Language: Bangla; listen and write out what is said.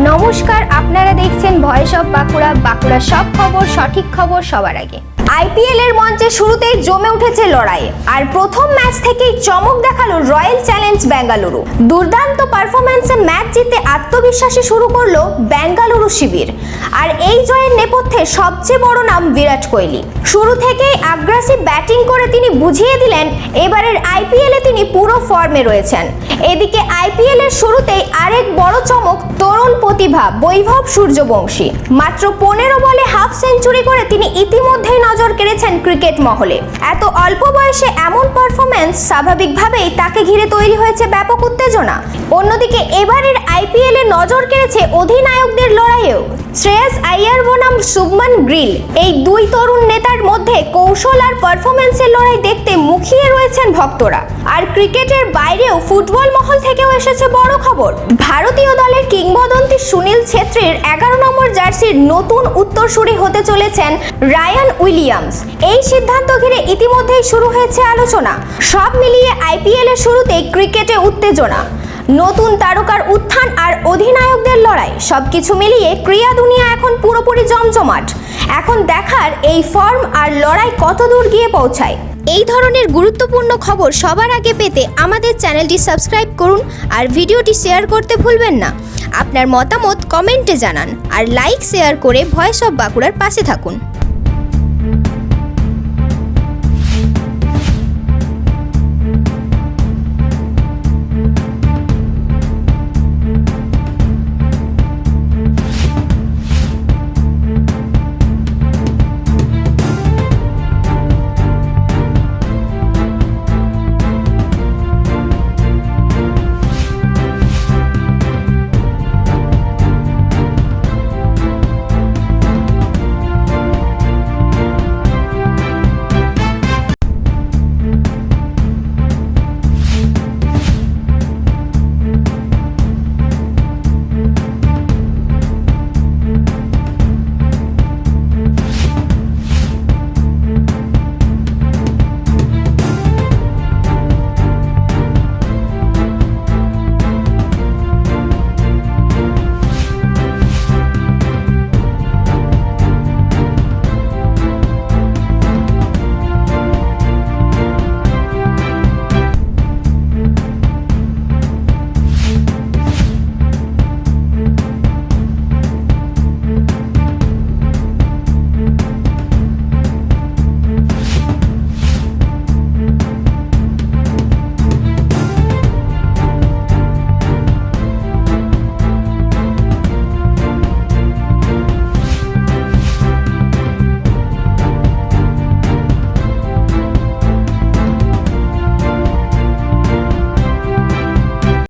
নমস্কার, আপনারা দেখছেন ভয়েস অফ বাঁকুড়া। বাঁকুড়া সব খবর, সঠিক খবর সবার আগে। আইপিএল এর মঞ্চে শুরুতেই জমে উঠেছে লড়াই, আর প্রথম ম্যাচ থেকেই চমক দেখালো রয়্যাল চ্যালেঞ্জ বেঙ্গালুরু। দুর্দান্ত পারফরম্যান্সে ম্যাচ জিতে আত্মবিশ্বাসী শুরু করলো বেঙ্গালুরু শিবির। আর এই জয়ের নেপথ্যে সবচেয়ে বড় নাম বিরাট কোহলি। শুরু থেকেই আগ্রাসিভ ব্যাটিং করে তিনি বুঝিয়ে দিলেন এবারের আইপিএল এ তিনি পুরো ফর্মে রয়েছেন। এদিকে আইপিএল এর শুরুতেই আরেক বড় চমক তরুণ প্রতিভা বৈভব সূর্যবংশী। মাত্র 15 বলে হাফ সেঞ্চুরি করে তিনি ইতিমধ্যেই নজর কেড়েছেন ক্রিকেট মহলে। এত অল্প বয়সে এমন পারফরম্যান্স, স্বাভাবিকভাবেই তাকে ঘিরে তৈরি হয়েছে ব্যাপক উত্তেজনা। অন্যদিকে এবারের আইপিএল এ নজর কেড়েছে অধিনায়কদের লড়াইয়েও। শ্রেয়াস আইয়ার বনাম শুভমান গিল, এই দুই তরুণ নেতার মধ্যে কৌশল আর পারফরম্যান্সের লড়াই দেখতে মুখিয়ে রয়েছেন ভক্তরা। আর ক্রিকেটের বাইরেও ফুটবল মহল থেকেও এসেছে বড় খবর। ভারতীয় দলের কিংবদন্তি সুনীল ছেত্রীর 11 নম্বর জার্সির নতুন উত্তরসূরি হতে চলেছেন রায়ান উইলিয়ামস। এই সিদ্ধান্ত ঘিরে ইতিমধ্যেই শুরু হয়েছে আলোচনা। সব মিলিয়ে আইপিএল এর শুরুতেই ক্রিকেটে উত্তেজনা, নতুন তারকার উত্থান আর অধিনায়কদের লড়াই, সবকিছু মিলিয়ে ক্রীড়া দুনিয়া এখন পুরোপুরি জমজমাট। এখন দেখার এই ফর্ম আর লড়াই কত দূর গিয়ে পৌঁছায়। এই ধরনের গুরুত্বপূর্ণ খবর সবার আগে পেতে আমাদের চ্যানেলটি সাবস্ক্রাইব করুন আর ভিডিওটি শেয়ার করতে ভুলবেন না। আপনার মতামত কমেন্টে জানান আর লাইক শেয়ার করে ভয়েস অফ বাঁকুড়ার পাশে থাকুন।